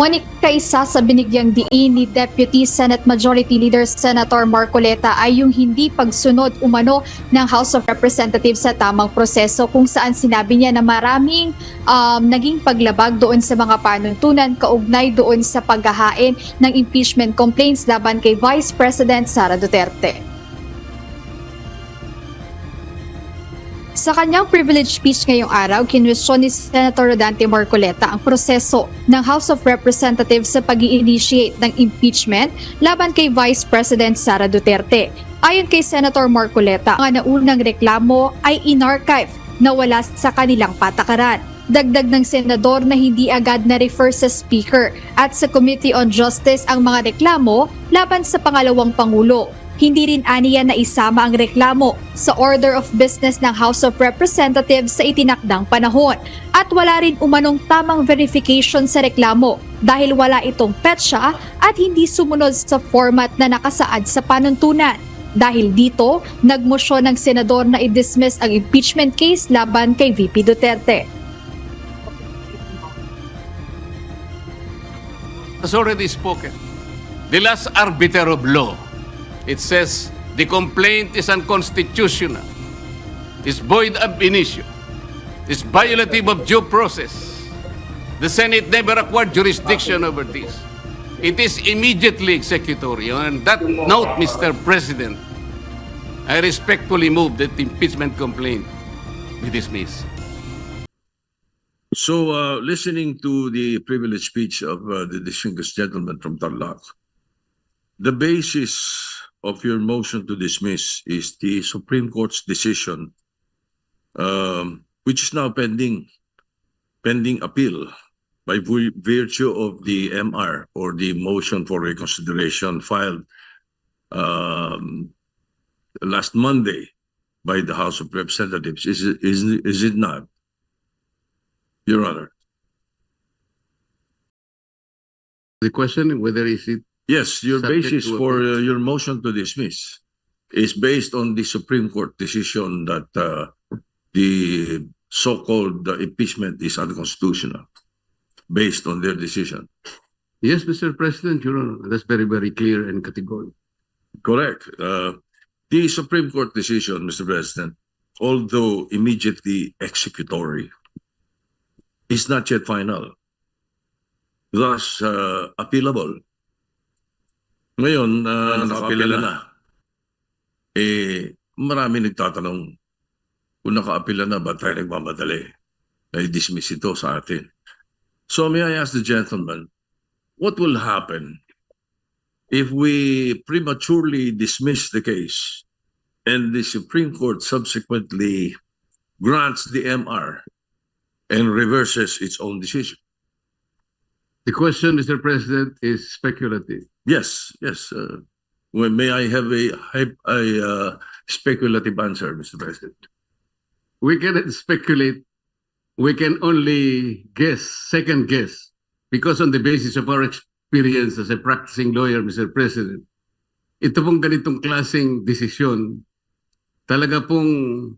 Ngunit kaisa sa binigyang diin ni Deputy Senate Majority Leader Senator Marcoleta ay yung hindi pagsunod umano ng House of Representatives sa tamang proseso, kung saan sinabi niya na maraming naging paglabag doon sa mga panuntunan kaugnay doon sa paghahain ng impeachment complaints laban kay Vice President Sara Duterte. Sa kanyang privilege speech ngayong araw, kinwestiyon ni Senator Rodante Marcoleta ang proseso ng House of Representatives sa pag-i-initiate ng impeachment laban kay Vice President Sara Duterte. Ayon kay Senator Marcoleta, ang naunang reklamo ay in-archive na wala sa kanilang patakaran. Dagdag ng senador na hindi agad na-refer sa Speaker at sa Committee on Justice ang mga reklamo laban sa pangalawang Pangulo. Hindi rin aniya na isama ang reklamo sa Order of Business ng House of Representatives sa itinakdang panahon, at wala rin umanong tamang verification sa reklamo dahil wala itong petsa at hindi sumunod sa format na nakasaad sa panuntunan. Dahil dito, nagmosyon ng senador na i-dismiss ang impeachment case laban kay VP Duterte. Has already spoken. The last arbiter of law. It says the complaint is unconstitutional, is void ab initio, is violative of due process. The Senate never acquired jurisdiction over this. It is immediately executory. On that note, Mr. President, I respectfully move that the impeachment complaint be dismissed. So, listening to the privileged speech of the distinguished gentleman from Tarlac, the basis of your motion to dismiss is the Supreme Court's decision, which is now pending appeal by virtue of the MR, or the motion for reconsideration filed last Monday by the House of Representatives. Is it not, Your Honor? The question whether is it Yes, your subject basis to for appeal. your motion to dismiss is based on the Supreme Court decision that the so-called impeachment is unconstitutional, based on their decision. Yes, Mr. President, Your Honor, that's very, very clear and categorical. Correct. The Supreme Court decision, Mr. President, although immediately executory, is not yet final, thus appealable. Ngayon, naka-apela na. Marami nagtatanong, kung naka-apela na, ba't tayo nagmamadali na i-dismiss ito sa atin? So may I ask the gentleman, what will happen if we prematurely dismiss the case and the Supreme Court subsequently grants the MR and reverses its own decision? The question, Mr. President, is speculative. Yes. May I have a speculative answer, Mr. President? We cannot speculate. We can only guess, second guess, because on the basis of our experience as a practicing lawyer, Mr. President, ito pong ganitong klaseng desisyon, talaga pong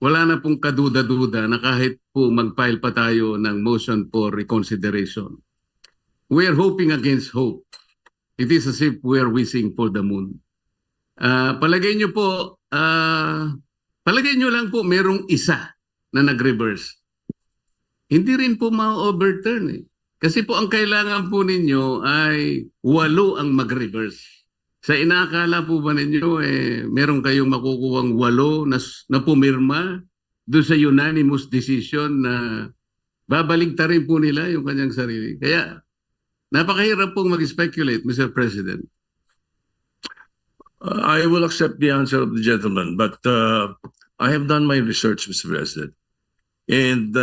wala na pong kaduda-duda na kahit po mag-file pa tayo ng motion for reconsideration. We are hoping against hope. It is as if we are wishing for the moon. Palagay nyo po, palagay nyo lang po merong isa na nag-reverse. Hindi rin po ma-overturn eh. Kasi po ang kailangan po ninyo ay 8 ang mag-reverse. Sa inaakala po ba ninyo meron kayong makukuhang 8 na pumirma doon sa unanimous decision na babaligtarin po nila yung kanyang sarili. Kaya napakahirap pong mag-speculate, Mr. President. I will accept the answer of the gentleman, but I have done my research, Mr. President. And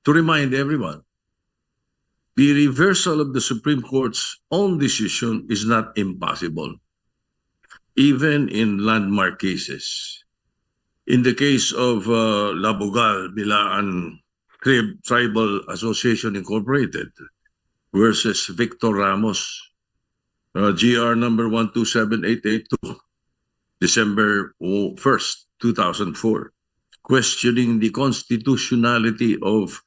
to remind everyone, the reversal of the Supreme Court's own decision is not impossible, even in landmark cases. In the case of Labogal, Bilaan Tribal Association Incorporated versus Victor Ramos, GR number 127882, December 1st, 2004, questioning the constitutionality of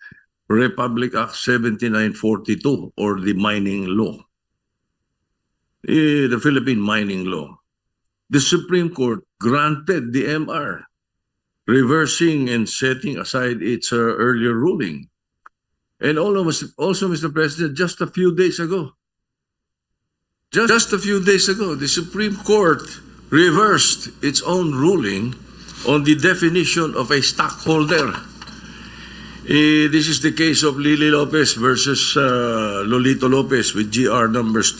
Republic Act 7942 or the mining law, the Philippine mining law. The Supreme Court granted the MR, reversing and setting aside its earlier ruling. And also, Mr. President, just a few days ago, the Supreme Court reversed its own ruling on the definition of a stockholder. This is the case of Lily Lopez versus Lolito Lopez with GR numbers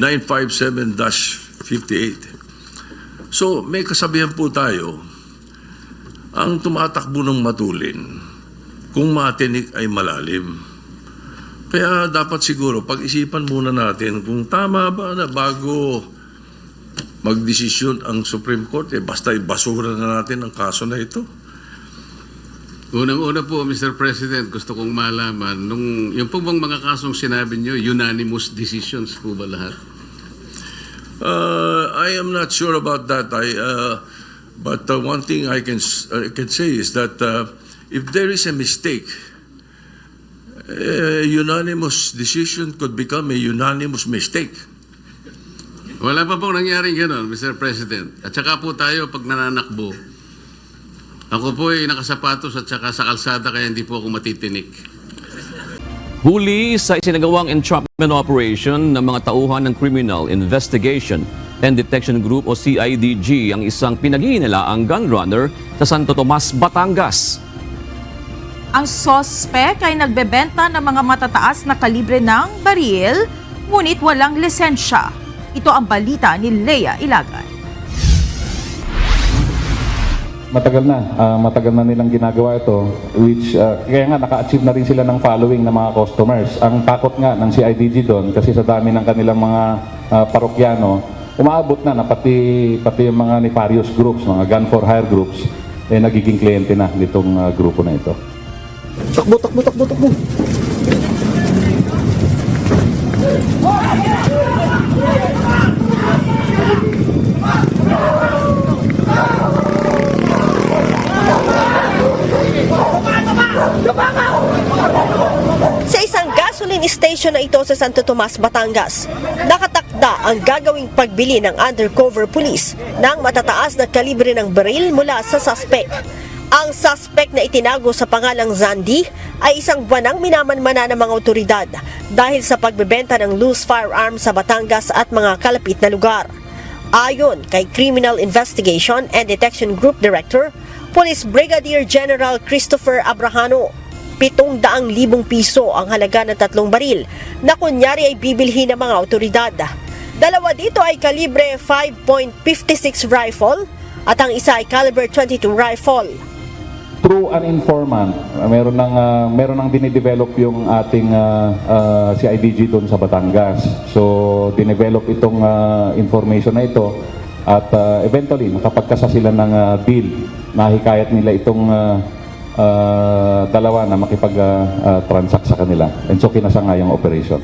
25497-957-58. So may kasabihan po tayo, ang tumatakbo ng matulin, kung matinik ay malalim. Kaya dapat siguro pag-isipan muna natin kung tama ba na bago magdesisyon ang Supreme Court, basta ibasura na natin ang kaso na ito. Unang-una po, Mr. President, gusto kong malaman, yung po bang mga kasong sinabi nyo, unanimous decisions po ba lahat? I am not sure about that. But one thing I can say is that if there is a mistake, a unanimous decision could become a unanimous mistake. Wala pa pong nangyaring gano'n, Mr. President. At saka po tayo, pag nananakbo, ako po ay nakasapatos at saka sa kalsada kaya hindi po ako matitinik. Huli sa isinagawang entrapment operation ng mga tauhan ng Criminal Investigation and Detection Group o CIDG ang isang pinaghihinalaang gun runner sa Santo Tomas, Batangas. Ang sospek ay nagbebenta ng mga matataas na kalibre ng baril, ngunit walang lisensya. Ito ang balita ni Lea Ilagan. Matagal na nilang ginagawa ito, which kaya nga naka-achieve na rin sila ng following ng mga customers. Ang takot nga ng CIDG doon kasi sa dami ng kanilang mga parokyano, umaabot na pati yung mga nefarious groups, mga gun for hire groups, nagiging kliyente na nitong grupo na ito. Takbo! Sa isang gasoline station na ito sa Santo Tomas, Batangas, nakatakda ang gagawing pagbili ng undercover police ng matataas na kalibre ng baril mula sa suspect. Ang suspect na itinago sa pangalang Zandi ay isang buwanang minamanmana ng mga otoridad dahil sa pagbebenta ng loose firearms sa Batangas at mga kalapit na lugar. Ayon kay Criminal Investigation and Detection Group Director, Police Brigadier General Christopher Abrahano, 700,000 piso ang halaga ng 3 baril na kunyari ay bibilhin ng mga otoridad. Dalawa dito ay kalibre 5.56 rifle at ang isa ay caliber 22 rifle. Through an informant, meron nang dinidevelop yung ating CIDG doon sa Batangas. So, dinevelop itong information na ito at eventually nakapagkasa sila ng deal. Nahikayat nila itong dalawa na makipag-transact sa kanila. And so, kinasa nga yung operation.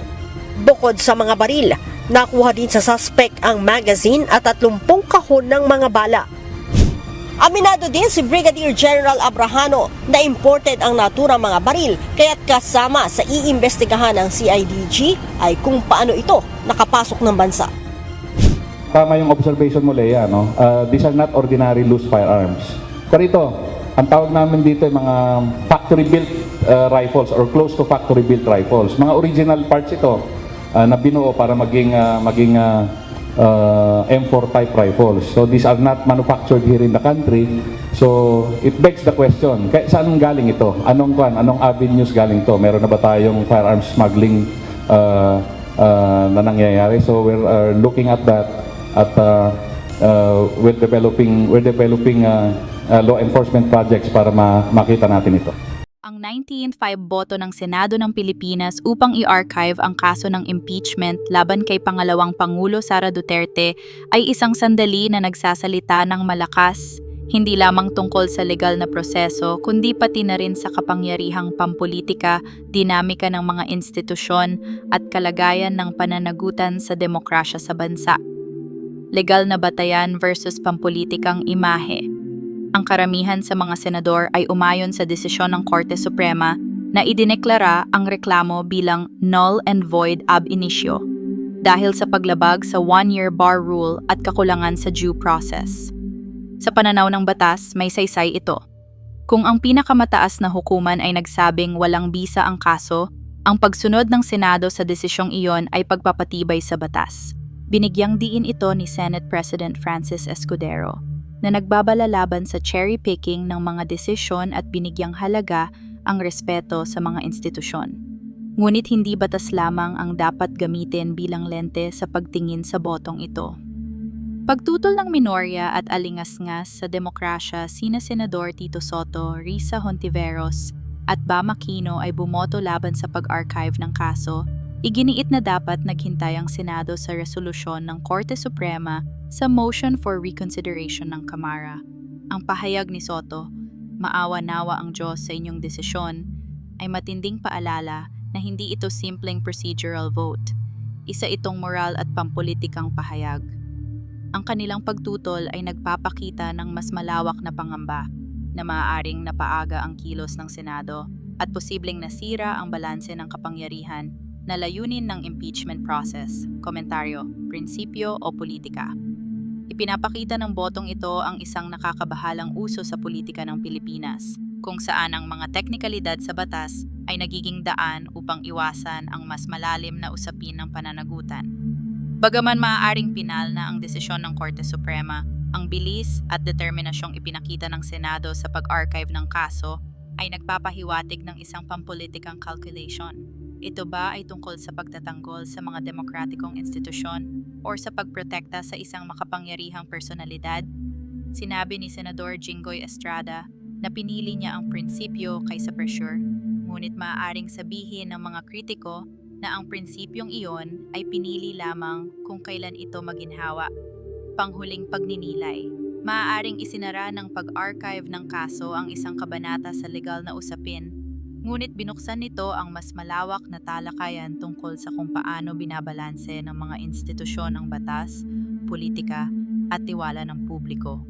Bukod sa mga baril, nakuha din sa suspect ang magazine at 30 kahon ng mga bala. Aminado din si Brigadier General Abrahano na imported ang naturang mga baril kaya't kasama sa iimbestigahan ng CIDG ay kung paano ito nakapasok ng bansa. Tama yung observation mo, Lea, no? These are not ordinary loose firearms. Pero ito, ang tawag namin dito ay mga factory-built rifles or close to factory-built rifles. Mga original parts ito na binuo para maging M4 type rifles. So these are not manufactured here in the country. So it begs the question, saan galing ito? Anong avenues galing to? Meron na ba tayong firearms smuggling na nangyayari? So we're looking at that at we're developing law enforcement projects para makita natin ito. Ang 19-5 boto ng Senado ng Pilipinas upang i-archive ang kaso ng impeachment laban kay pangalawang Pangulo Sara Duterte ay isang sandali na nagsasalita ng malakas, hindi lamang tungkol sa legal na proseso kundi pati na rin sa kapangyarihang pampolitika, dinamika ng mga institusyon at kalagayan ng pananagutan sa demokrasya sa bansa. Legal na batayan versus pampolitikang imahe. Ang karamihan sa mga senador ay umayon sa desisyon ng Korte Suprema na idineklara ang reklamo bilang null and void ab initio dahil sa paglabag sa one-year bar rule at kakulangan sa due process. Sa pananaw ng batas, may saysay ito. Kung ang pinakamataas na hukuman ay nagsabing walang bisa ang kaso, ang pagsunod ng Senado sa desisyong iyon ay pagpapatibay sa batas. Binigyang diin ito ni Senate President Francis Escudero na nagbabala laban sa cherry-picking ng mga desisyon at binigyang halaga ang respeto sa mga institusyon. Ngunit hindi batas lamang ang dapat gamitin bilang lente sa pagtingin sa botong ito. Pagtutol ng minorya at alingas-ngas sa demokrasya, sina Senador Tito Soto, Risa Hontiveros at Bam Aquino ay bumoto laban sa pag-archive ng kaso. Iginiit na dapat naghintay ang Senado sa resolusyon ng Korte Suprema sa motion for reconsideration ng Kamara. Ang pahayag ni Soto, "Maawa-nawa ang Diyos sa inyong desisyon," ay matinding paalala na hindi ito simpleng procedural vote. Isa itong moral at pampulitikang pahayag. Ang kanilang pagtutol ay nagpapakita ng mas malawak na pangamba na maaaring napaaga ang kilos ng Senado at posibleng nasira ang balanse ng kapangyarihan na layunin ng impeachment process, komentaryo, prinsipyo o politika. Ipinapakita ng botong ito ang isang nakakabahalang uso sa politika ng Pilipinas, kung saan ang mga teknikalidad sa batas ay nagiging daan upang iwasan ang mas malalim na usapin ng pananagutan. Bagaman maaaring pinal na ang desisyon ng Korte Suprema, ang bilis at determinasyong ipinakita ng Senado sa pag-archive ng kaso ay nagpapahiwatig ng isang pampulitikang calculation. Ito ba ay tungkol sa pagtatanggol sa mga demokratikong institusyon o sa pagprotekta sa isang makapangyarihang personalidad? Sinabi ni Senador Jinggoy Estrada na pinili niya ang prinsipyo kaysa pressure, ngunit maaaring sabihin ng mga kritiko na ang prinsipyong iyon ay pinili lamang kung kailan ito maginhawa. Panghuling pagninilay. Maaaring isinara ng pag-archive ng kaso ang isang kabanata sa legal na usapin, ngunit binuksan nito ang mas malawak na talakayan tungkol sa kung paano binabalanse ng mga institusyon ng batas, politika at tiwala ng publiko.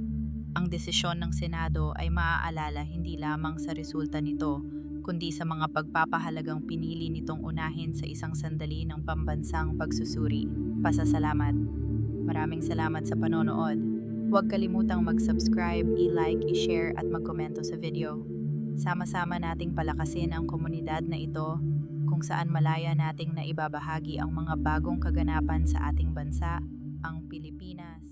Ang desisyon ng Senado ay maaalala hindi lamang sa resulta nito, kundi sa mga pagpapahalagang pinili nitong unahin sa isang sandali ng pambansang pagsusuri. Pasasalamat. Maraming salamat sa panonood. Huwag kalimutang mag-subscribe, i-like, i-share at magkomento sa video. Sama-sama nating palakasin ang komunidad na ito kung saan malaya nating naibabahagi ang mga bagong kaganapan sa ating bansa, ang Pilipinas.